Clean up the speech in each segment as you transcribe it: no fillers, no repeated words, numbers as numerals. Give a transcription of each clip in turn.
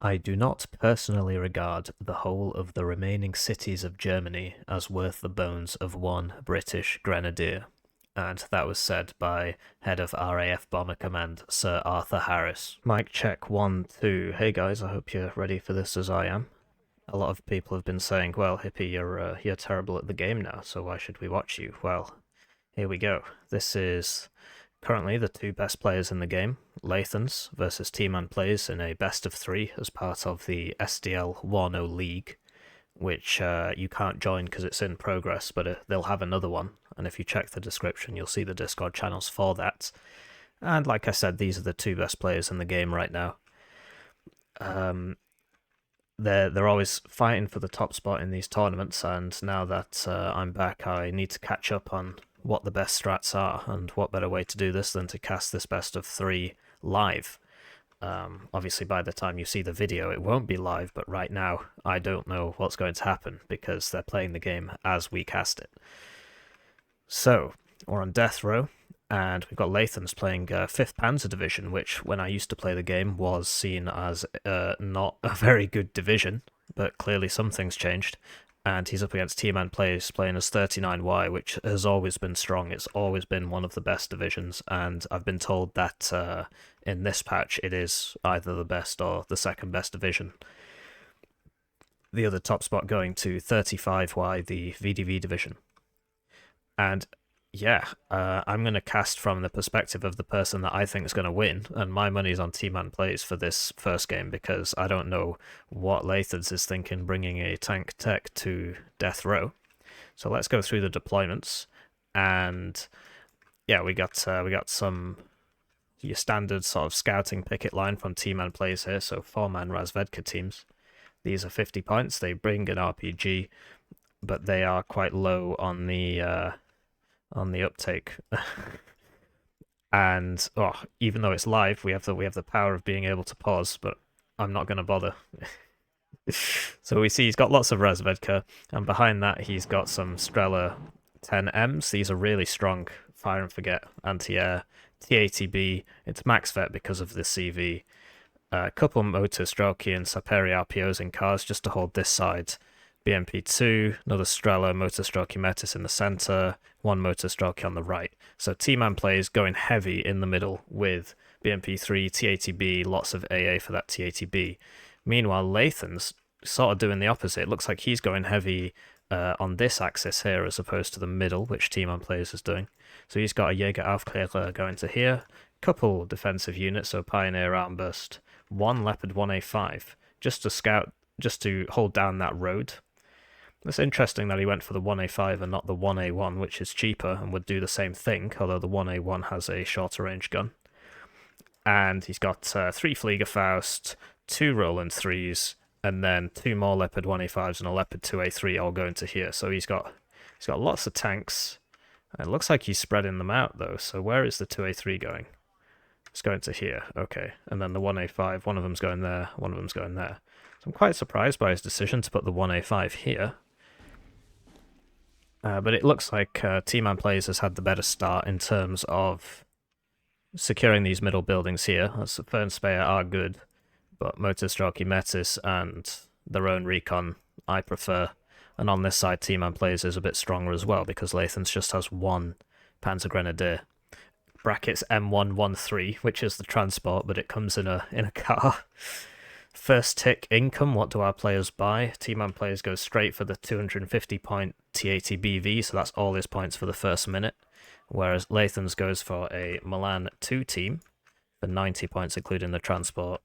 I do not personally regard the whole of the remaining cities of Germany as worth the bones of one British grenadier, and that was said by head of RAF Bomber Command, Sir Arthur Harris. Mic check 1, 2. Hey guys, I hope you're ready for this as I am. A lot of people have been saying, well, Hippie, you're terrible at the game now, so why should we watch you? Well, here we go. This is currently the two best players in the game, Lathans versus tmanplays in a best of 3 as part of the SDL WARNO League, which you can't join because it's in progress, but they'll have another one, and if you check the description you'll see the Discord channels for that. And like I said, these are the two best players in the game right now. They're always fighting for the top spot in these tournaments, and now that I'm back, I need to catch up on what the best strats are, and what better way to do this than to cast this best of 3 live. Obviously, by the time you see the video, it won't be live, but right now, I don't know what's going to happen, because they're playing the game as we cast it. So, we're on death row, and we've got Lathans playing 5th Panzerdivision, which, when I used to play the game, was seen as not a very good division, but clearly something's changed. And he's up against tmanplays playing as 39Y, which has always been strong. It's always been one of the best divisions, and I've been told that in this patch it is either the best or the second best division. The other top spot going to 35Y, the VDV division. And yeah, I'm going to cast from the perspective of the person that I think is going to win, and my money's on tmanplays for this first game, because I don't know what Lathans is thinking bringing a tank tech to death row. So let's go through the deployments, and yeah, we got some your standard sort of scouting picket line from tmanplays here, so 4-man Razvedka teams. These are 50 points, they bring an RPG, but they are quite low on the uptake. And even though it's live, we have the power of being able to pause, but I'm not going to bother. So we see he's got lots of Razvedka, and behind that he's got some Strela 10Ms. These are really strong fire and forget anti-air. TATB, it's max vet because of the CV. A couple motor Strelky and Saperi RPOs in cars just to hold this side. BMP2, another Strela, motor Strelky Metis in the center, one motor Strelky on the right. So tmanplays going heavy in the middle with BMP3, TATB, lots of AA for that TATB. Meanwhile, Lathans sort of doing the opposite. It looks like he's going heavy on this axis here as opposed to the middle, which tmanplays is doing. So he's got a Jaeger Aufklärer going to here, couple defensive units, so Pioneer Armburst, one Leopard 1A5, just to scout, just to hold down that road. It's interesting that he went for the 1A5 and not the 1A1, which is cheaper and would do the same thing, although the 1A1 has a shorter range gun. And he's got 3 Fliegerfaust, 2 Roland 3s, and then 2 more Leopard 1A5s and a Leopard 2A3 all going to here. So he's got lots of tanks. It looks like he's spreading them out though, so where is the 2A3 going? It's going to here, okay. And then the 1A5, one of them's going there, one of them's going there. So I'm quite surprised by his decision to put the 1A5 here. But it looks like tmanplays has had the better start in terms of securing these middle buildings here. As the Fernspeyer are good, but Motor Strelky Metis and their own recon I prefer. And on this side, tmanplays is a bit stronger as well, because Lathans just has one Panzer Grenadier. Brackets M113, which is the transport, but it comes in a car. First tick income, what do our players buy? tmanplays goes straight for the 250 point TATBV, so that's all his points for the first minute. Whereas Lathans goes for a Milan 2 team for 90 points, including the transport,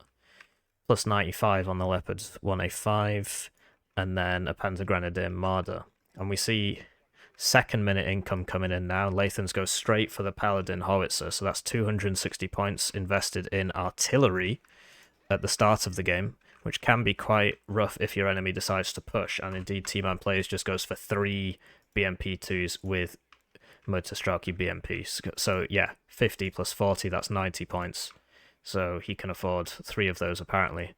plus 95 on the Leopards 1A5, and then a Panzer Grenadier Marder. And we see second minute income coming in now. Lathans goes straight for the Paladin Howitzer, so that's 260 points invested in artillery at the start of the game, which can be quite rough if your enemy decides to push, and indeed tmanplays just goes for 3 BMP2s with Motor Strelky BMPs. So yeah, 50 plus 40, that's 90 points. So he can afford 3 of those apparently.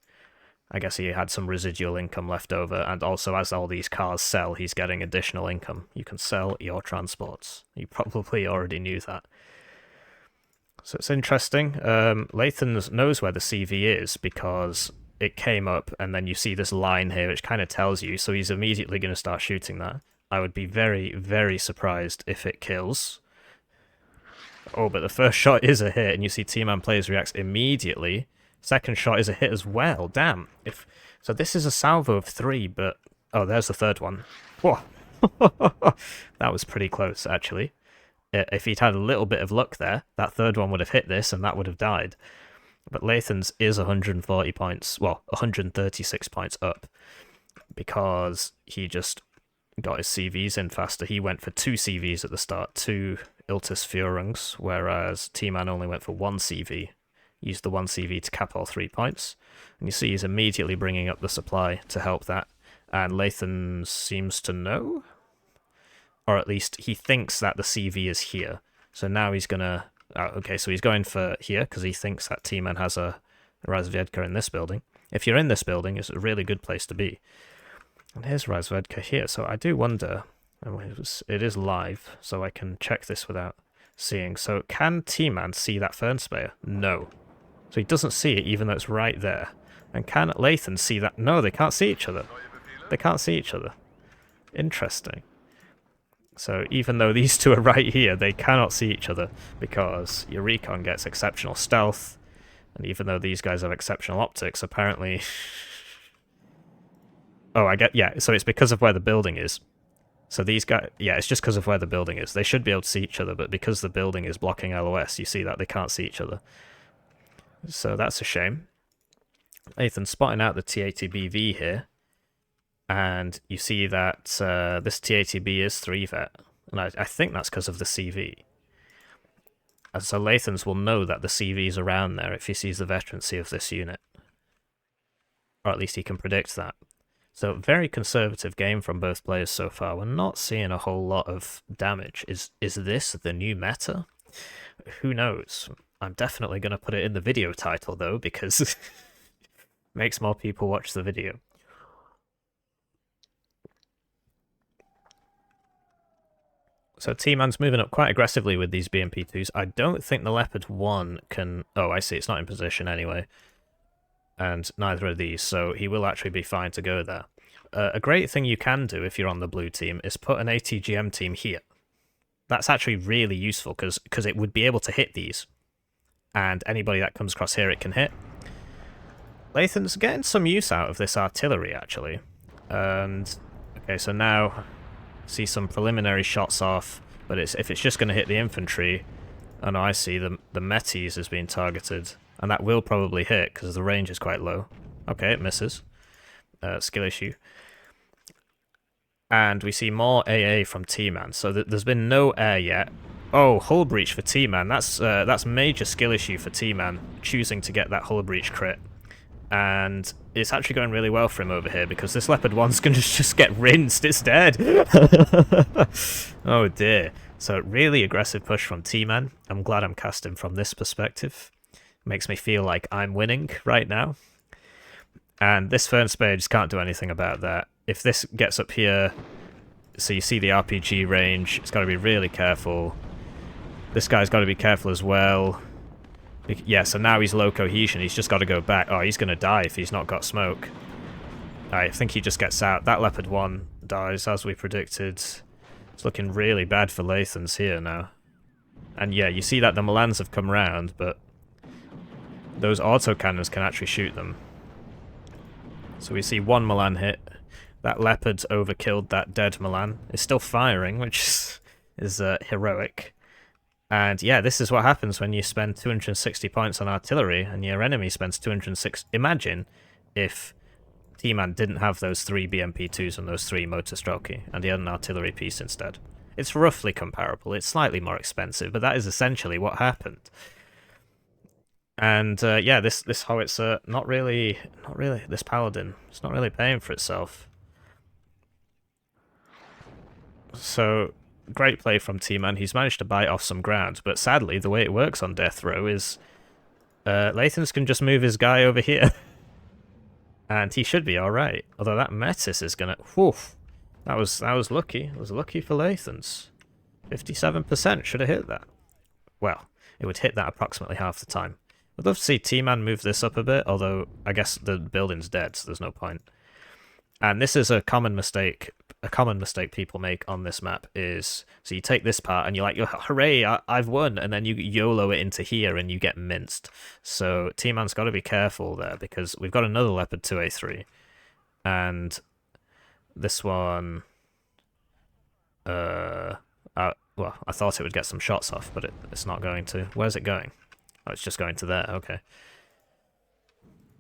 I guess he had some residual income left over, and also as all these cars sell, he's getting additional income. You can sell your transports. You probably already knew that. So it's interesting. Lathans knows where the CV is, because it came up, and then you see this line here, which kind of tells you, so he's immediately going to start shooting that. I would be very, very surprised if it kills. Oh, but the first shot is a hit, and you see tmanplays reacts immediately. Second shot is a hit as well. Damn. So this is a salvo of 3, but... Oh, there's the third one. Whoa. That was pretty close, actually. If he'd had a little bit of luck there, that third one would have hit this, and that would have died. But Lathans is 140 points, well, 136 points up, because he just got his CVs in faster. He went for 2 CVs at the start, 2 Iltis Führungs, whereas T-Man only went for 1 CV. Used the 1 CV to cap all 3 points. And you see he's immediately bringing up the supply to help that. And Lathans seems to know? Or at least he thinks that the CV is here. So now he's going to... okay, so he's going for here, because he thinks that T-Man has a Razvedka in this building. If you're in this building, it's a really good place to be. And here's Razvedka here, so I do wonder... It is live, so I can check this without seeing. So can T-Man see that Fernspeyer? No. So he doesn't see it, even though it's right there. And can Lathans see that? No, they can't see each other. They can't see each other. Interesting. So even though these two are right here, they cannot see each other, because your recon gets exceptional stealth, and even though these guys have exceptional optics, apparently... Oh, yeah, so it's because of where the building is. So these guys, yeah, it's just because of where the building is. They should be able to see each other, but because the building is blocking LOS, you see that they can't see each other. So that's a shame. Lathan's spotting out the T80BV here, and you see that this T80B is 3-vet, and I think that's because of the CV. And so Lathans will know that the CV is around there if he sees the veterancy of this unit. Or at least he can predict that. So very conservative game from both players so far. We're not seeing a whole lot of damage. Is this the new meta? Who knows? I'm definitely going to put it in the video title though, because it makes more people watch the video. So T-Man's moving up quite aggressively with these BMP2s. I don't think the Leopard 1 can... Oh, I see, it's not in position anyway. And neither are these, so he will actually be fine to go there. A great thing you can do if you're on the blue team is put an ATGM team here. That's actually really useful, because it would be able to hit these. And anybody that comes across here it can hit. Lathan's getting some use out of this artillery, actually. And, okay, so now... see some preliminary shots off, but if it's just going to hit the infantry... Oh no, I see, the Metis is being targeted. And that will probably hit, because the range is quite low. Okay, it misses. Skill issue. And we see more AA from T-Man. So there's been no air yet. Oh, hull breach for T-Man. That's major skill issue for T-Man, choosing to get that hull breach crit. And it's actually going really well for him over here, because this Leopard 1's going to just get rinsed. It's dead. Oh dear. So really aggressive push from T-Man. I'm glad I'm casting from this perspective. Makes me feel like I'm winning right now. And this Fernspeyer just can't do anything about that. If this gets up here, so you see the RPG range, it's got to be really careful. This guy's got to be careful as well. Yeah, so now he's low cohesion, he's just got to go back. Oh, he's going to die if he's not got smoke. I think he just gets out. That Leopard 1 dies, as we predicted. It's looking really bad for Lathans here now. And yeah, you see that the Milans have come round, but those autocannons can actually shoot them. So we see one Milan hit. That Leopard overkilled that dead Milan. It's still firing, which is heroic. And yeah, this is what happens when you spend 260 points on artillery and your enemy spends 206. Imagine if T-Man didn't have those 3 BMP2s and those 3 motor Strelky, and he had an artillery piece instead. It's roughly comparable. It's slightly more expensive, but that is essentially what happened. And yeah, this howitzer, not really, this Paladin, it's not really paying for itself. So, great play from T-Man. He's managed to bite off some ground, but sadly, the way it works on Death Row is Lathans can just move his guy over here. And he should be alright. Although that Metis is gonna... Whew, that was lucky. It was lucky for Lathans. 57% should have hit that. Well, it would hit that approximately half the time. I'd love to see T-Man move this up a bit, although I guess the building's dead, so there's no point. And this is a common mistake. A common mistake people make on this map is, so you take this part and you're like, hooray, I've won, and then you YOLO it into here and you get minced. So T-Man's got to be careful there, because we've got another Leopard 2A3, and this one, well, I thought it would get some shots off, but it's not going to. Where's it going? Oh, it's just going to there, okay.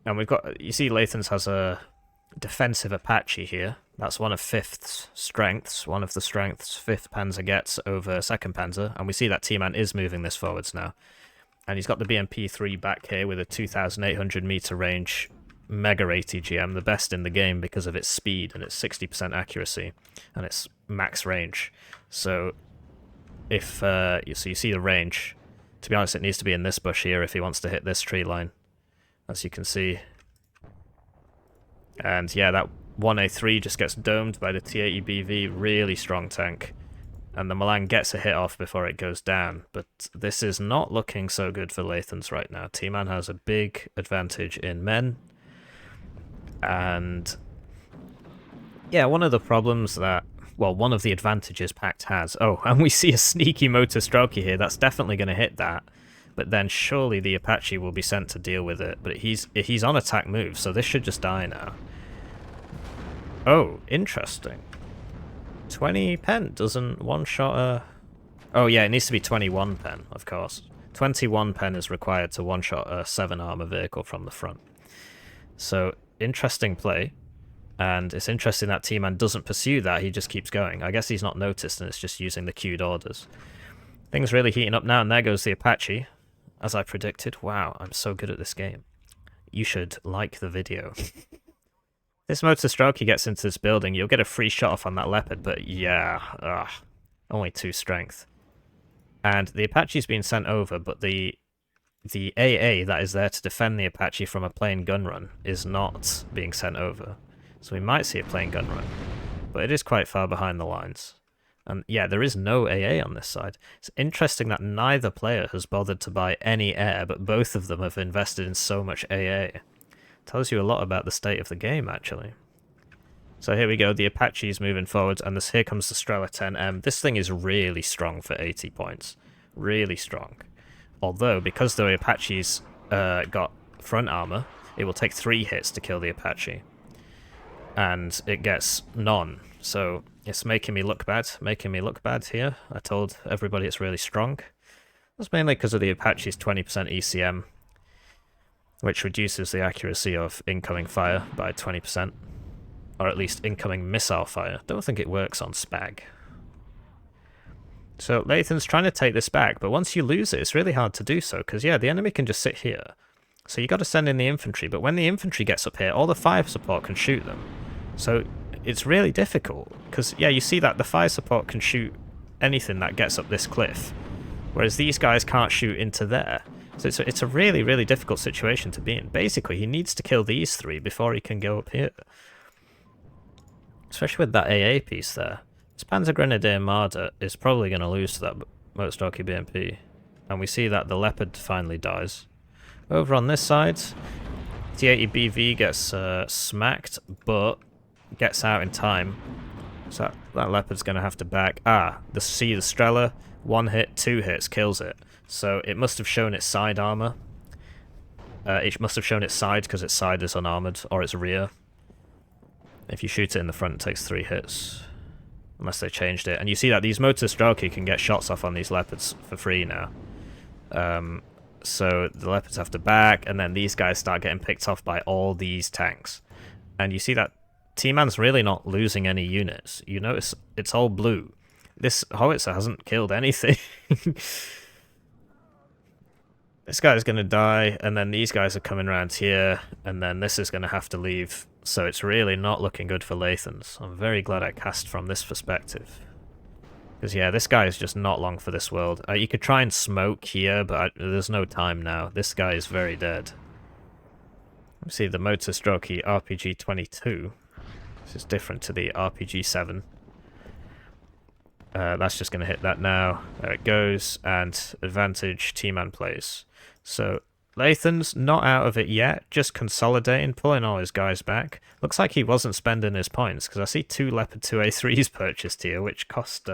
And we've got, you see Lathans has a defensive Apache here. That's one of 5th's strengths. One of the strengths 5th Panzer gets over 2nd Panzer. And we see that T-Man is moving this forwards now. And he's got the BMP-3 back here with a 2,800 meter range Mega ATGM, the best in the game because of its speed and its 60% accuracy and its max range. So if you see the range, to be honest, it needs to be in this bush here if he wants to hit this tree line, as you can see. And yeah, that 1A3 just gets domed by the T80BV, really strong tank. And the Milan gets a hit off before it goes down. But this is not looking so good for Lathans right now. T-Man has a big advantage in men. And yeah, one of the problems that, well, one of the advantages Pact has, oh, and we see a sneaky motor Strelky here, that's definitely going to hit that. But then surely the Apache will be sent to deal with it. But he's on attack move, so this should just die now. Oh, interesting. 20 pen doesn't one-shot a... Oh yeah, it needs to be 21 pen, of course. 21 pen is required to one-shot a 7 armor vehicle from the front. So, interesting play. And it's interesting that T-Man doesn't pursue that, he just keeps going. I guess he's not noticed and it's just using the queued orders. Things really heating up now, and there goes the Apache. As I predicted. Wow, I'm so good at this game. You should like the video. This motor stroke he gets into this building, you'll get a free shot off on that Leopard, but yeah, only 2 strength. And the Apache's been sent over, but the AA that is there to defend the Apache from a plain gun run is not being sent over. So we might see a plain gun run, but it is quite far behind the lines. And yeah, there is no AA on this side. It's interesting that neither player has bothered to buy any air, but both of them have invested in so much AA. Tells you a lot about the state of the game, actually. So here we go, the Apache's moving forward, and here comes the Strela 10M. This thing is really strong for 80 points. Really strong. Although, because the Apache's got front armor, it will take 3 hits to kill the Apache. And it gets none. So it's making me look bad here. I told everybody it's really strong. That's mainly because of the Apache's 20% ECM, which reduces the accuracy of incoming fire by 20%. Or at least incoming missile fire. Don't think it works on Spag. So Lathan's trying to take this back, but once you lose it, it's really hard to do so, because yeah, the enemy can just sit here. So you got to send in the infantry, but when the infantry gets up here, all the fire support can shoot them. So it's really difficult, because yeah, you see that the fire support can shoot anything that gets up this cliff, whereas these guys can't shoot into there. So it's a really, really difficult situation to be in. Basically, he needs to kill these 3 before he can go up here. Especially with that AA piece there. This Panzer Grenadier Marder is probably going to lose to that Motorstocky BMP. And we see that the Leopard finally dies. Over on this side, T80BV gets smacked, but gets out in time. So that Leopard's going to have to back. The Strela, 1 hit, 2 hits, kills it. So it must have shown its side armor. It must have shown its side because its side is unarmored, or its rear. If you shoot it in the front, it takes 3 hits. Unless they changed it. And you see that these motor Strelky can get shots off on these Leopards for free now. So the Leopards have to back, and then these guys start getting picked off by all these tanks. And you see that T-Man's really not losing any units. You notice it's all blue. This howitzer hasn't killed anything. This guy's going to die, and then these guys are coming around here, and then this is going to have to leave. So it's really not looking good for Lathans. I'm very glad I cast from this perspective. Because yeah, this guy is just not long for this world. You could try and smoke here, but there's no time now. This guy is very dead. Let's see the Motor Strokey RPG-22. This is different to the RPG-7. That's just going to hit that now. There it goes. And advantage T-Man plays. So Lathan's not out of it yet, just consolidating, pulling all his guys back. Looks like he wasn't spending his points, because I see 2 Leopard 2A3s purchased here, which cost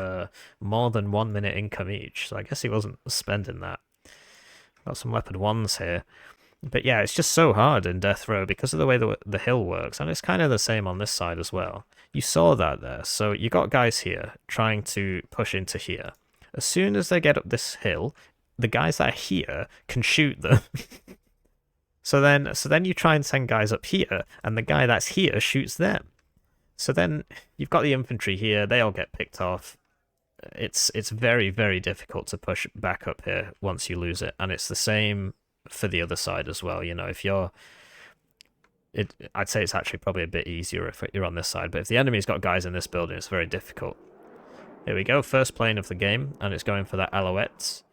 more than 1 minute income each, so I guess he wasn't spending that. Got some Leopard 1s here. But yeah, it's just so hard in Death Row because of the way the hill works, and it's kind of the same on this side as well. You saw that there, so you got guys here trying to push into here. As soon as they get up this hill, the guys that are here can shoot them. so then you try and send guys up here, and the guy that's here shoots them. So then you've got the infantry here, they all get picked off. It's very, very difficult to push back up here once you lose it, and it's the same for the other side as well. You know, if you're... I'd say it's actually probably a bit easier if you're on this side, but if the enemy's got guys in this building, it's very difficult. Here we go, first plane of the game, and it's going for that Alouette.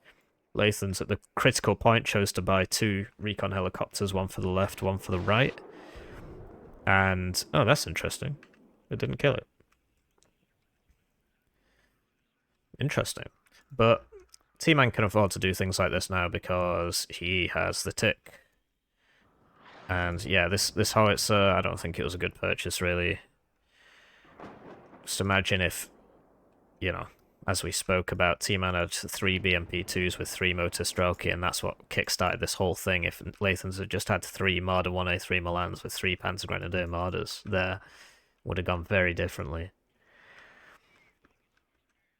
Lathan's at the critical point chose to buy 2 recon helicopters, one for the left, one for the right. And, oh, that's interesting. It didn't kill it. Interesting. But T-Man can afford to do things like this now because he has the tick. And yeah, this howitzer, I don't think it was a good purchase, really. Just imagine if, you know, as we spoke about, T-Man had 3 BMP2s with 3 motor Strelk, and that's what kickstarted this whole thing. If Lathans had just had 3 Marder 1A3 Milans with 3 Panzer Grenadier Marders, there would have gone very differently.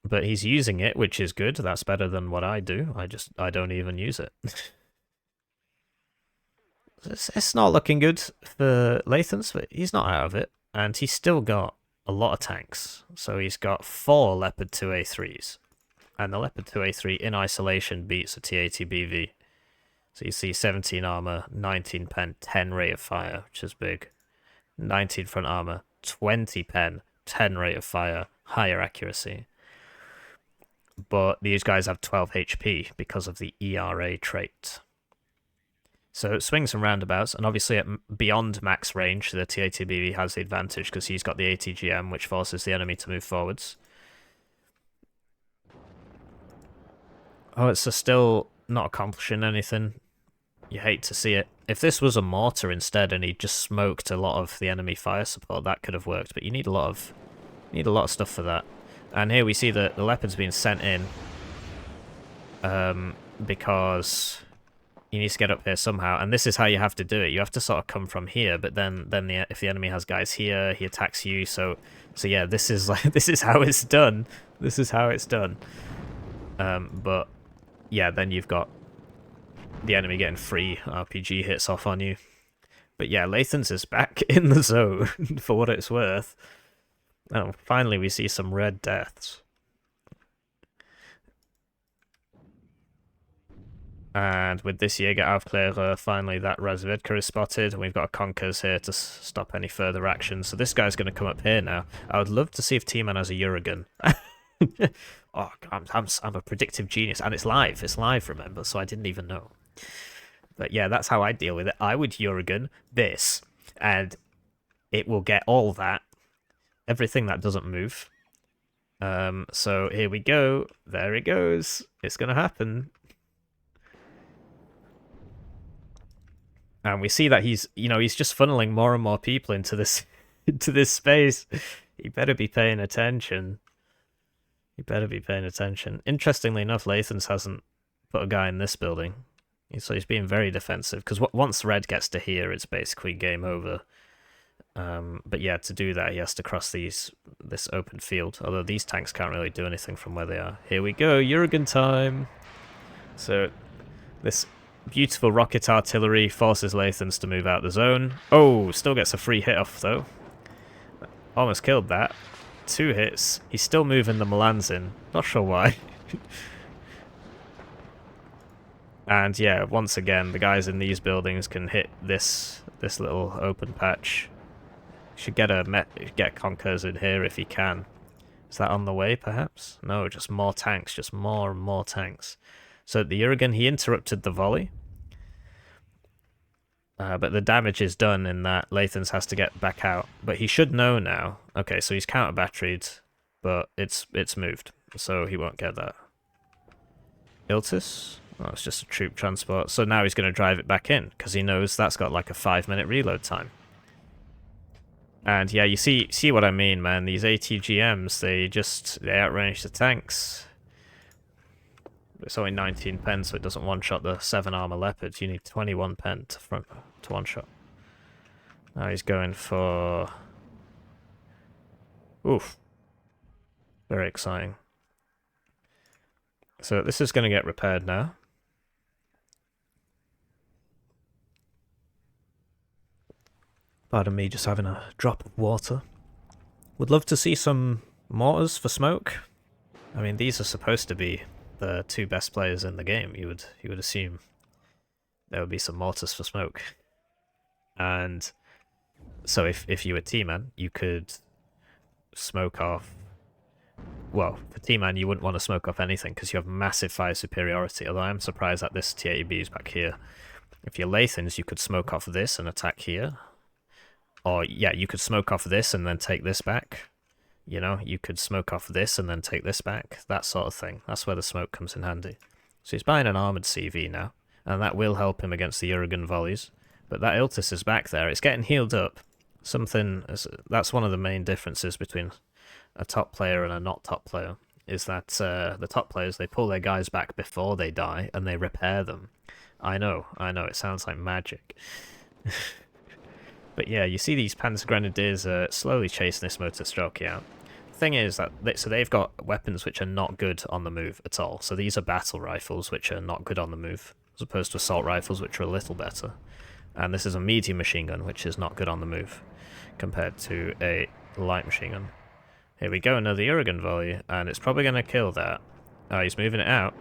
But he's using it, which is good. That's better than what I do. I don't even use it. It's not looking good for Lathans, but he's not out of it. And he's still got a lot of tanks. So he's got 4 Leopard 2A3s. And the Leopard 2A3 in isolation beats a T-80BV. So you see 17 armor, 19 pen, 10 rate of fire, which is big. 19 front armor, 20 pen, 10 rate of fire, higher accuracy. But these guys have 12 HP because of the ERA trait. So it swings and roundabouts, and obviously at beyond max range, the T-80BV has the advantage because he's got the ATGM, which forces the enemy to move forwards. Oh, it's still not accomplishing anything. You hate to see it. If this was a mortar instead, and he just smoked a lot of the enemy fire support, that could have worked. But you need a lot of stuff for that. And here we see that the Leopard's being sent in because he needs to get up here somehow, and this is how you have to do it. You have to sort of come from here, but then if the enemy has guys here, he attacks you. So yeah, this is how it's done. This is how it's done. But yeah, then you've got the enemy getting free RPG hits off on you. But yeah, Lathans is back in the zone for what it's worth. Oh, finally we see some red deaths. And with this Jägeraufklärer, finally that Razvedka is spotted, and we've got a Conkers here to stop any further action. So this guy's going to come up here now. I would love to see if T-Man has a Uragan. Oh, God, I'm a predictive genius, and it's live. It's live, remember, so I didn't even know. But yeah, that's how I deal with it. I would Uragan this, and it will get all that. Everything that doesn't move. So here we go. There it goes. It's going to happen. And we see that he's just funneling more and more people into this space. He better be paying attention. He better be paying attention. Interestingly enough, Lathans hasn't put a guy in this building. So he's being very defensive, because once red gets to here, it's basically game over. But yeah, to do that, he has to cross this open field. Although these tanks can't really do anything from where they are. Here we go, Uragan time! So this beautiful rocket artillery forces Lathans to move out the zone. Oh, still gets a free hit off, though. Almost killed that. 2 hits. He's still moving the Milans in. Not sure why. And yeah, once again, the guys in these buildings can hit this little open patch. Should get Conkers in here if he can. Is that on the way, perhaps? No, just more tanks. Just more and more tanks. So the Uragan, he interrupted the volley. But the damage is done in that Lathans has to get back out. But he should know now. Okay, so he's counter-batteried, but it's moved. So he won't get that. Iltis? Oh, it's just a troop transport. So now he's going to drive it back in, because he knows that's got like a 5-minute reload time. And yeah, you see what I mean, man. These ATGMs, they outrange the tanks. It's only 19 pen, so it doesn't one-shot the 7 armor leopards. You need 21 pen to one-shot. Now he's going for... Oof. Very exciting. So this is going to get repaired now. Pardon me, just having a drop of water. Would love to see some mortars for smoke. I mean, these are supposed to be the 2 best players in the game. You would assume there would be some mortars for smoke. And so if you were T-Man, you could smoke off... Well, for T-Man, you wouldn't want to smoke off anything because you have massive fire superiority, although I'm surprised that this T-80B is back here. If you're Lathans, you could smoke off this and attack here. Or, yeah, you could smoke off this and then take this back. You know, you could smoke off this and then take this back. That sort of thing. That's where the smoke comes in handy. So he's buying an armoured CV now, and that will help him against the Uragan volleys. But that Iltis is back there. It's getting healed up. That's one of the main differences between a top player and a not top player, is that the top players, they pull their guys back before they die, and they repair them. I know, it sounds like magic. But yeah, you see these Panzer Grenadiers slowly chasing this motor Strelk out. The thing is that they've got weapons which are not good on the move at all. So these are battle rifles which are not good on the move, as opposed to assault rifles which are a little better. And this is a medium machine gun which is not good on the move, compared to a light machine gun. Here we go, another Uragan volley, and it's probably going to kill that. Oh, he's moving it out.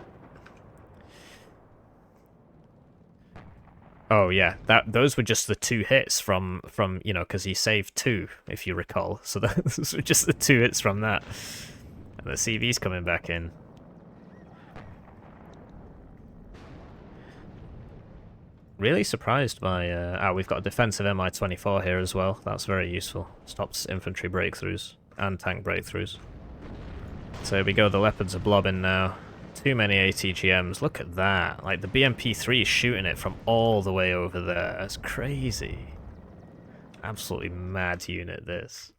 Oh yeah, those were just the 2 hits from you know, because he saved 2, if you recall. So those were just the 2 hits from that. And the CV's coming back in. Really surprised by... oh, we've got a defensive Mi-24 here as well. That's very useful. Stops infantry breakthroughs and tank breakthroughs. So here we go, the Leopards are blobbing now. Too many ATGMs, look at that. Like, the BMP-3 is shooting it from all the way over there. That's crazy. Absolutely mad unit, this.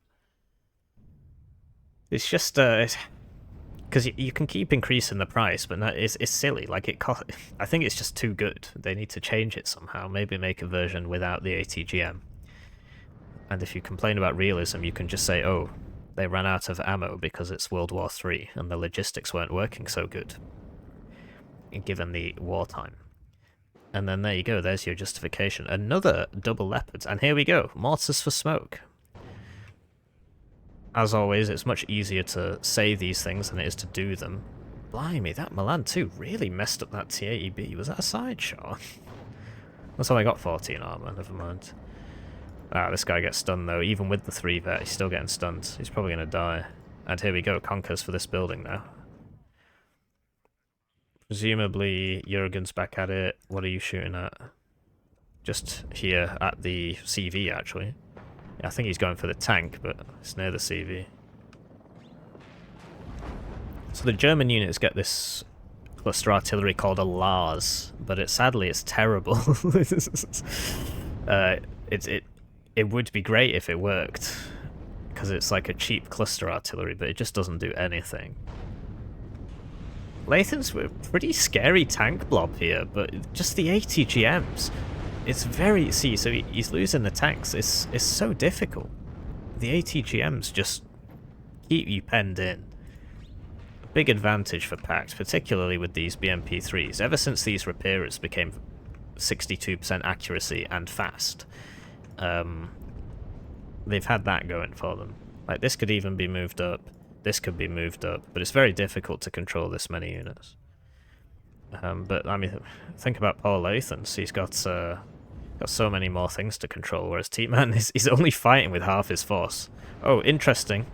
It's just, because you can keep increasing the price, but no, it's silly. Like, I think it's just too good. They need to change it somehow. Maybe make a version without the ATGM. And if you complain about realism, you can just say, oh, they ran out of ammo because it's World War III and the logistics weren't working so good, given the wartime. And then there you go, there's your justification. Another double Leopards, and here we go, mortars for smoke. As always, it's much easier to say these things than it is to do them. Blimey, that Milan 2 really messed up that T-80B. Was that a side shot? That's only got 14 armor, never mind. Ah, this guy gets stunned though. Even with the 3 vet, he's still getting stunned. He's probably going to die. And here we go, Conkers for this building now. Presumably, Jurgen's back at it. What are you shooting at? Just here at the CV, actually. Yeah, I think he's going for the tank, but it's near the CV. So the German units get this cluster artillery called a Lars, but sadly it's terrible. It would be great if it worked, because it's like a cheap cluster artillery, but it just doesn't do anything. Lathans were a pretty scary tank blob here, but just the ATGMs, it's very... See, so he's losing the tanks. It's so difficult. The ATGMs just keep you penned in. A big advantage for Pact, particularly with these BMP-3s. Ever since these repairers became 62% accuracy and fast, they've had that going for them. Like, this could even be moved up, this could be moved up, but it's very difficult to control this many units. But, I mean, think about Paul Lathans. He's got so many more things to control, whereas T-Man, he's only fighting with half his force. Oh, interesting.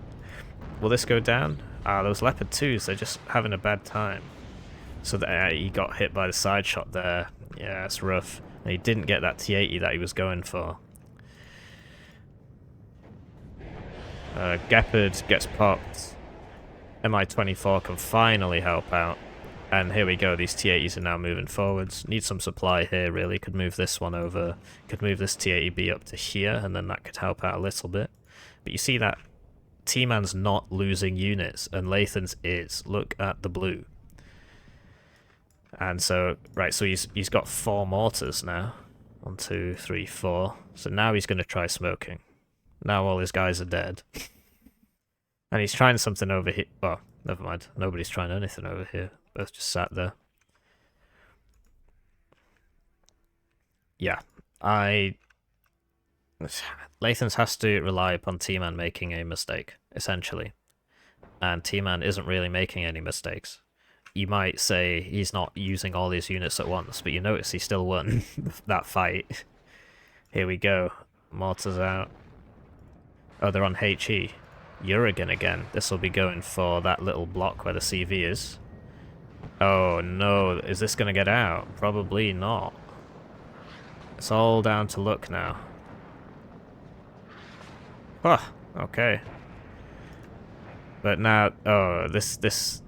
Will this go down? Ah, those Leopard 2s, they're just having a bad time. So he got hit by the side shot there. Yeah, it's rough. And he didn't get that T-80 that he was going for. Gepard gets popped. Mi-24 can finally help out. And here we go, these T-80s are now moving forwards. Need some supply here, really. Could move this one over. Could move this T-80B up to here, and then that could help out a little bit. But you see that T-Man's not losing units, and Lathans is. Look at the blue. And so, right, so he's got 4 mortars now. 1, 2, 3, 4. So now he's going to try smoking. Now all his guys are dead. And he's trying something over here. Oh, never mind. Nobody's trying anything over here. Both just sat there. Yeah, Lathans has to rely upon T-Man making a mistake, essentially. And T-Man isn't really making any mistakes. You might say he's not using all these units at once, but you notice he still won that fight. Here we go. Mortars out. Oh, they're on HE. Urigan again. This will be going for that little block where the CV is. Oh no, is this going to get out? Probably not. It's all down to luck now. Oh, okay. But now, oh, this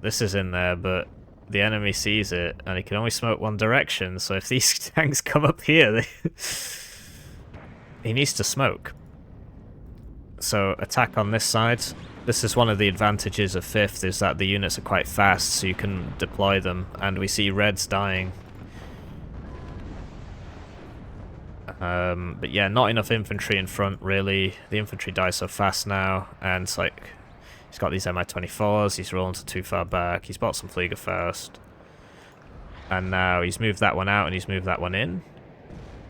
is in there, but the enemy sees it, and he can only smoke one direction, so if these tanks come up here, he needs to smoke. So, attack on this side. This is one of the advantages of 5th, is that the units are quite fast, so you can deploy them, and we see Reds dying. But yeah, not enough infantry in front, really. The infantry die so fast now, and it's like, he's got these Mi-24s, he's rolling too far back, he's bought some Fliegerfaust. And now he's moved that one out and he's moved that one in.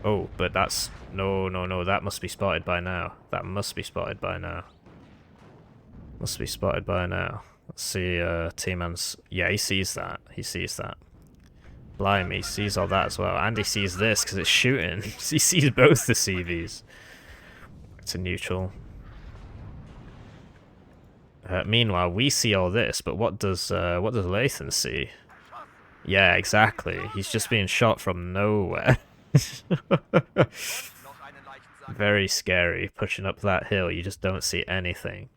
Oh, but that's... No, that must be spotted by now. That must be spotted by now. Must be spotted by now. Let's see, T-Man's... Yeah, he sees that. He sees that. Blimey, he sees all that as well. And he sees this, because it's shooting. He sees both the CVs. It's a neutral. Meanwhile, we see all this, but what does Lathan see? Yeah, exactly. He's just being shot from nowhere. Very scary. Pushing up that hill, you just don't see anything.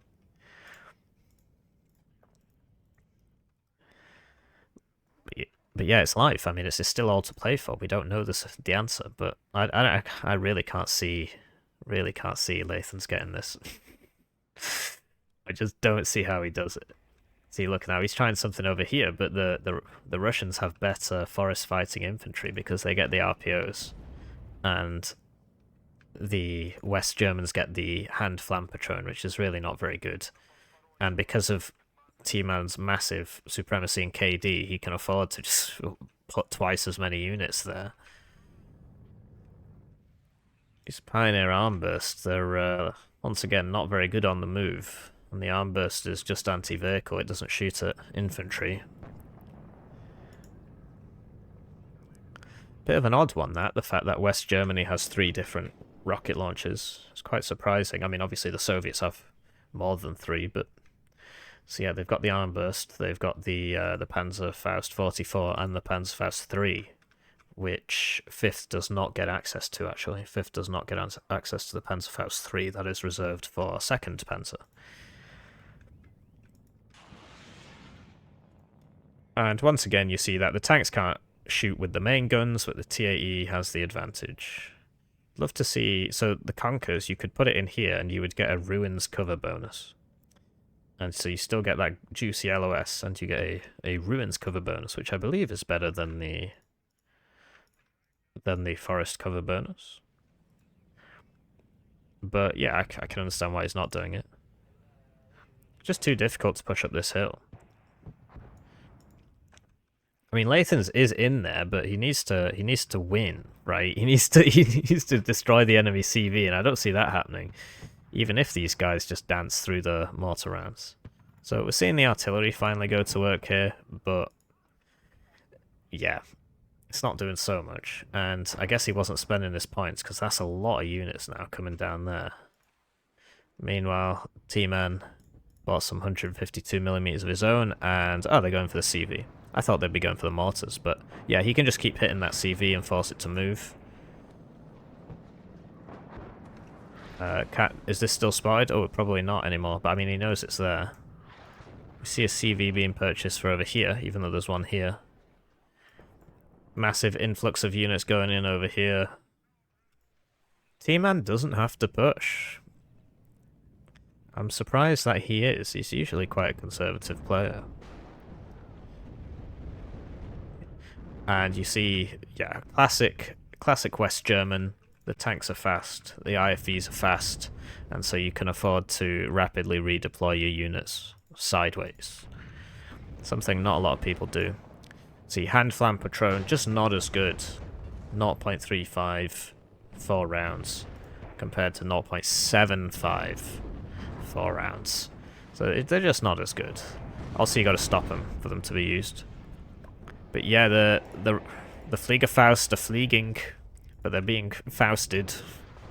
But yeah, it's life. I mean, it's still all to play for. We don't know the answer, but I really can't see Lathan's getting this. I just don't see how he does it. See, look now, he's trying something over here, but the Russians have better forest fighting infantry because they get the RPOs, and the West Germans get the hand Flammpatrone, which is really not very good. And because of T-Man's massive supremacy in KD, he can afford to just put twice as many units there. These Pioneer Armbursts, they're once again not very good on the move. And the Armburst is just anti-vehicle, it doesn't shoot at infantry. Bit of an odd one, that, the fact that West Germany has 3 different rocket launchers. It's quite surprising. I mean, obviously the Soviets have more than 3, but... So yeah, they've got the Armburst, they've got the Panzerfaust 44 and the Panzerfaust 3, which 5th does not get access to, actually. 5th does not get access to the Panzerfaust 3, that is reserved for 2nd Panzer. And once again, you see that the tanks can't shoot with the main guns, but the T-80 has the advantage. Love to see... So the Conkers, you could put it in here and you would get a Ruins cover bonus. And so you still get that juicy LOS, and you get a Ruins cover bonus, which I believe is better than the Forest cover bonus. But yeah, I can understand why he's not doing it. Just too difficult to push up this hill. I mean, Lathans is in there, but he needs to win, right? He needs to destroy the enemy CV, and I don't see that happening. Even if these guys just dance through the mortar rounds. So we're seeing the artillery finally go to work here, but yeah, it's not doing so much. And I guess he wasn't spending his points, because that's a lot of units now coming down there. Meanwhile, T-Man bought some 152mm of his own, and oh, they're going for the CV. I thought they'd be going for the mortars, but yeah, he can just keep hitting that CV and force it to move. Is this still spotted? Oh, probably not anymore, but I mean, he knows it's there. We see a CV being purchased for over here, even though there's one here. Massive influx of units going in over here. T-Man doesn't have to push. I'm surprised that he is. He's usually quite a conservative player. And you see, yeah, classic West German. The tanks are fast, the IFVs are fast, and so you can afford to rapidly redeploy your units sideways. Something not a lot of people do. See, hand flam patron, just not as good. 0.35 4 rounds compared to 0.75 4 rounds. So they're just not as good. Also, you got to stop them for them to be used. But yeah, the Fliegerfaust are fleeing, but they're being fausted.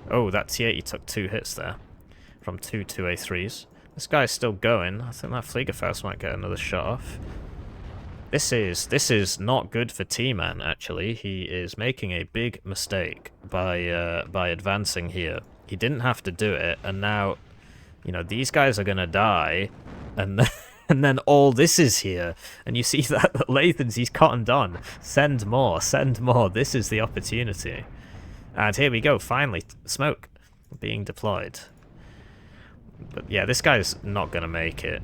Oh, that T-80 took 2 hits there from 2 2A3s. This guy's still going. I think that Fliegerfaust might get another shot off. This is not good for T-Man, actually. He is making a big mistake by advancing here. He didn't have to do it, and now, you know, these guys are gonna die, and and then all this is here, and you see that Lathans, he's cottoned on. Send more, send more. This is the opportunity. And here we go, finally, smoke being deployed. But yeah, this guy's not gonna make it.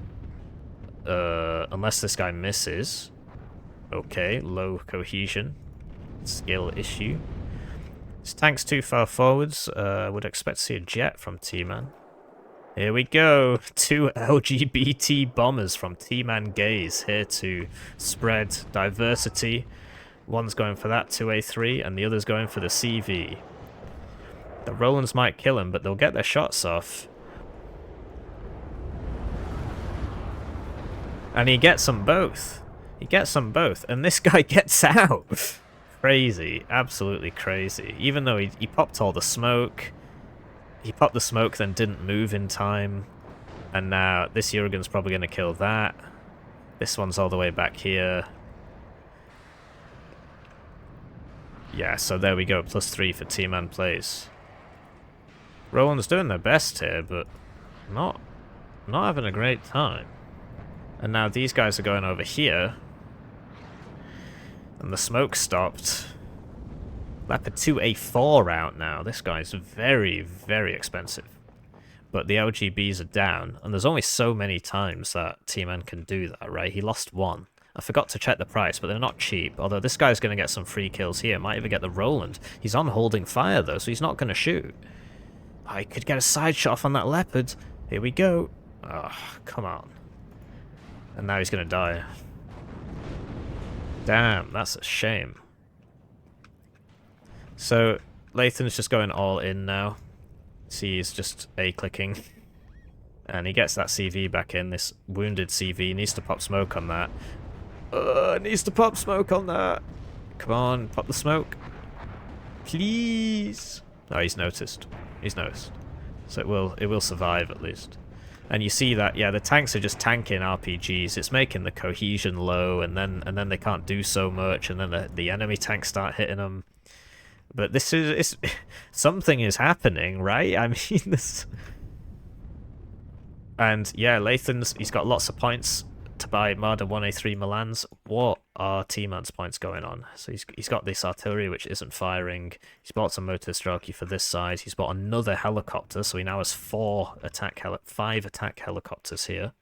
Unless this guy misses. Okay, low cohesion. Skill issue. This tank's too far forwards. Would expect to see a jet from T-Man. Here we go. 2 LGBT bombers from T-Man Gaze here to spread diversity. One's going for that 2A3 and the other's going for the CV. The Rowons might kill him, but they'll get their shots off. And he gets them both. He gets them both. And this guy gets out. Crazy. Absolutely crazy. Even though he popped all the smoke. He popped the smoke, then didn't move in time. And now this Urigan's probably going to kill that. This one's all the way back here. Yeah, so there we go. +3 for T-Man plays. Rowon's doing their best here, but not having a great time. And now these guys are going over here. And the smoke stopped. Leopard 2A4 out now. This guy's very, very expensive. But the LGBs are down. And there's only so many times that T-Man can do that, right? He lost 1. I forgot to check the price, but they're not cheap. Although this guy's going to get some free kills here. Might even get the Roland. He's on holding fire, though, so he's not going to shoot. Oh, he could get a side shot off on that Leopard. Here we go. Oh, come on. And now he's going to die. Damn, that's a shame. So, Lathan's just going all in now. See, he's just A-clicking. And he gets that CV back in. This wounded CV needs to pop smoke on that. Needs to pop smoke on that. Come on, pop the smoke. Please. Oh, he's noticed. He's noticed. So it will survive at least. And you see that, yeah, the tanks are just tanking RPGs. It's making the cohesion low, and then they can't do so much, and then the enemy tanks start hitting them. But this is something is happening, right? I mean, this. And yeah, Lathan's, he's got lots of points to buy Marder 1A3 Milans. What are T-Man's points going on? So he's got this artillery which isn't firing. He's bought some motor Strelk for this side. He's bought another helicopter, so he now has 5 attack helicopters here.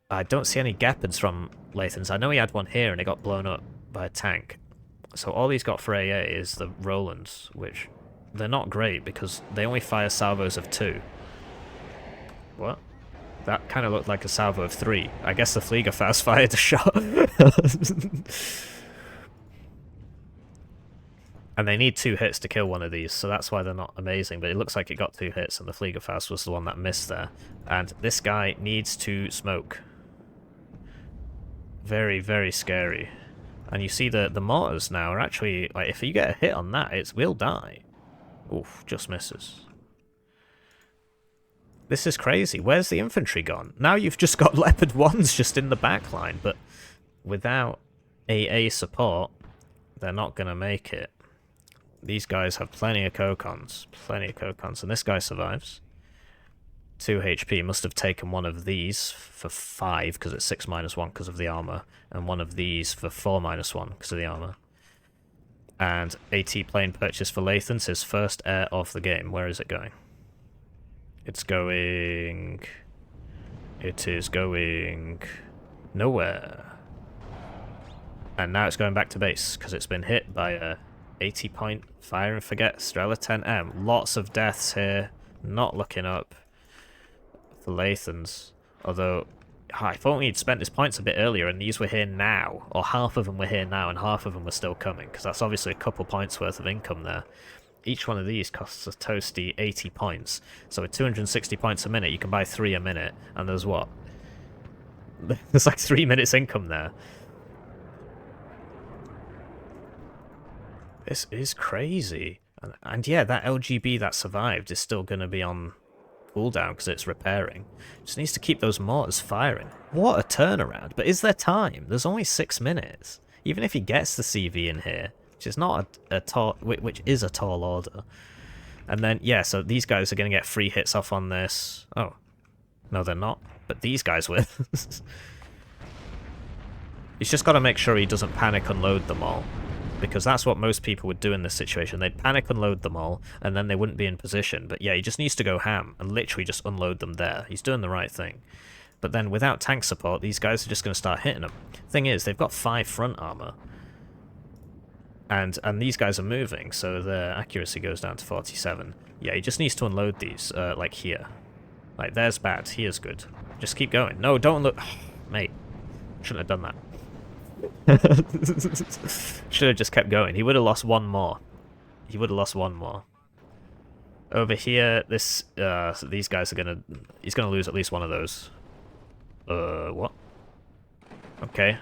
I don't see any Gepards from Lathan's. I know he had one here and it got blown up by a tank. So all he's got for AA is the Rolands, which they're not great because they only fire salvos of 2. What? That kind of looked like a salvo of 3. I guess the Fliegerfaust fired a shot. And they need 2 hits to kill one of these, so that's why they're not amazing. But it looks like it got 2 hits, and the Fliegerfaust was the one that missed there. And this guy needs to smoke. Very, very scary. And you see the mortars now are actually, like, if you get a hit on that, it will die. Oof, just misses. This is crazy. Where's the infantry gone? Now you've just got Leopard 1s just in the back line, but without AA support, they're not going to make it. These guys have plenty of Kokons, and this guy survives. 2 HP, must have taken one of these for 5 because it's 6-1 because of the armor, and one of these for 4-1 because of the armor. And AT plane purchase for Lathans, his first air of the game. Where is it going? It's going... It is going... nowhere. And now it's going back to base, because it's been hit by a 80-point fire and forget Strela 10M. Lots of deaths here. Not looking up for Lathans. Although, if only he'd spent his points a bit earlier and these were here now. Or half of them were here now and half of them were still coming. Because that's obviously a couple points worth of income there. Each one of these costs a toasty 80 points. So with 260 points a minute, you can buy 3 a minute. And there's what? There's like 3 minutes income there. This is crazy. And yeah, that LGB that survived is still going to be on cooldown because it's repairing. Just needs to keep those mortars firing. What a turnaround. But is there time? There's only 6 minutes. Even if he gets the CV in here, which is not a tall, which is a tall order. And then, yeah, so these guys are going to get free hits off on this. Oh, no, they're not. But these guys will. He's just got to make sure he doesn't panic unload them all. Because that's what most people would do in this situation. They'd panic unload them all, and then they wouldn't be in position. But yeah, he just needs to go ham and literally just unload them there. He's doing the right thing. But then without tank support, these guys are just going to start hitting them. Thing is, they've got 5 front armor. And these guys are moving, so their accuracy goes down to 47. Yeah, he just needs to unload these, like here. Like, there's bad, here's good. Just keep going. No, don't look... Mate, shouldn't have done that. Should have just kept going. He would have lost one more. He would have lost one more. Over here, this these guys are gonna... He's gonna lose at least one of those. What? Okay.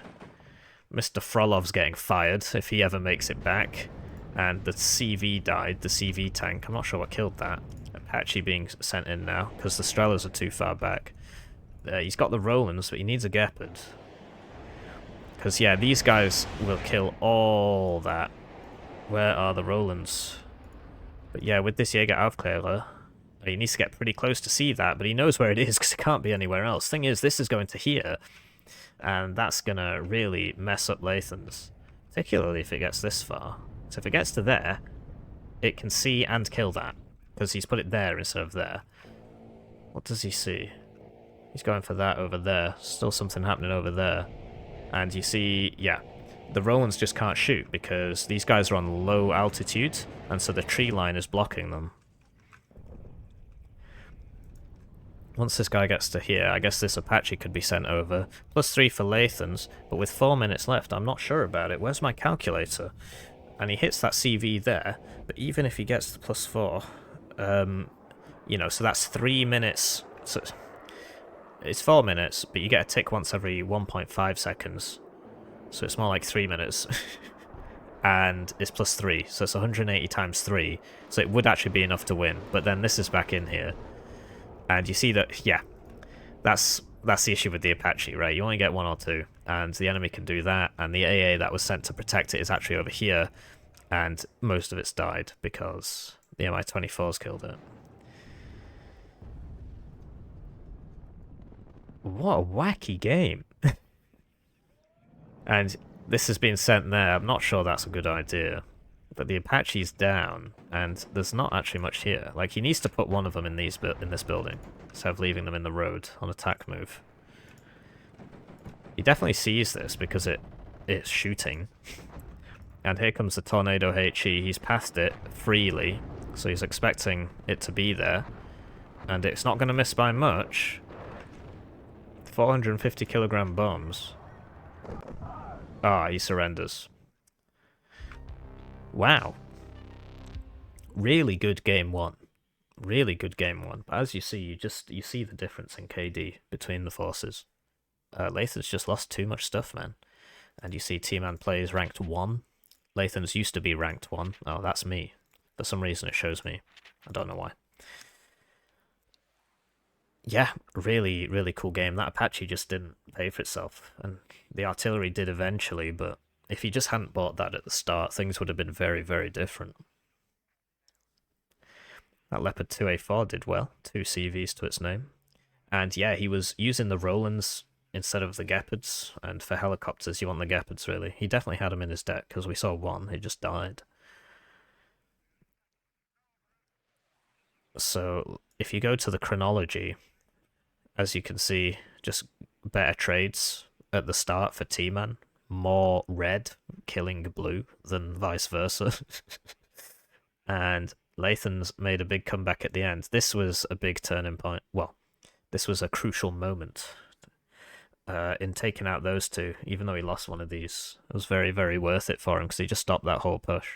Mr. Frolov's getting fired if he ever makes it back. And the CV died, the CV tank. I'm not sure what killed that. Apache being sent in now, because the Strelas are too far back. He's got the Rowlands, but he needs a Gepard. Because, yeah, these guys will kill all that. Where are the Rowlands? But, yeah, with this Jäger Aufklärer, he needs to get pretty close to see that, but he knows where it is because it can't be anywhere else. Thing is, this is going to here, and that's going to really mess up Lathans. Particularly if it gets this far. So if it gets to there, it can see and kill that. Because he's put it there instead of there. What does he see? He's going for that over there. Still something happening over there. And you see, yeah, the Rowlands just can't shoot because these guys are on low altitude, and so the tree line is blocking them. Once this guy gets to here, I guess this Apache could be sent over. +3 for Lathans, but with 4 minutes left, I'm not sure about it. Where's my calculator? And he hits that CV there, but even if he gets the +4, you know, so that's 3 minutes. So it's 4 minutes, but you get a tick once every 1.5 seconds. So it's more like 3 minutes. And it's +3, so it's 180 times 3. So it would actually be enough to win. But then this is back in here. And you see that, yeah, that's the issue with the Apache, right? You only get 1 or 2, and the enemy can do that. And the AA that was sent to protect it is actually over here. And most of it's died because the Mi-24s killed it. What a wacky game. And this has been sent there. I'm not sure that's a good idea. But the Apache's down, and there's not actually much here. Like, he needs to put one of them in this building, instead of leaving them in the road on attack move. He definitely sees this, because it's shooting. And here comes the Tornado HE. He's passed it freely, so he's expecting it to be there. And it's not going to miss by much. 450 kilogram bombs. Ah, he surrenders. Wow. Really good game 1. Really good game 1. But as you see, you see the difference in KD between the forces. Lathans just lost too much stuff, man. And you see tmanplays ranked 1. Lathans used to be ranked 1. Oh, that's me. For some reason it shows me. I don't know why. Yeah, really, really cool game. That Apache just didn't pay for itself. And the artillery did eventually, but if he just hadn't bought that at the start, things would have been very, very different. That Leopard 2A4 did well. 2 CVs to its name. And yeah, he was using the Rowlands instead of the Gepards, and for helicopters you want the Gepards really. He definitely had them in his deck because we saw one, he just died. So if you go to the chronology, as you can see, just better trades at the start for T-Man. More red killing blue than vice versa. And Lathans made a big comeback at the end. This was a big turning point. Well, this was a crucial moment in taking out those two. Even though he lost one of these, it was very, very worth it for him because he just stopped that whole push.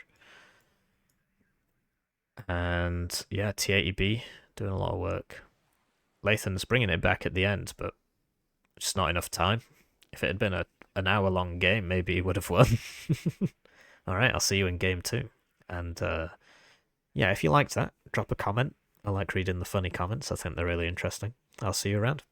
And yeah, T80B doing a lot of work. Lathan's bringing it back at the end, but just not enough time. If it had been an hour-long game, maybe he would have won. Alright, I'll see you in game 2. And yeah, if you liked that, drop a comment. I like reading the funny comments. I think they're really interesting. I'll see you around.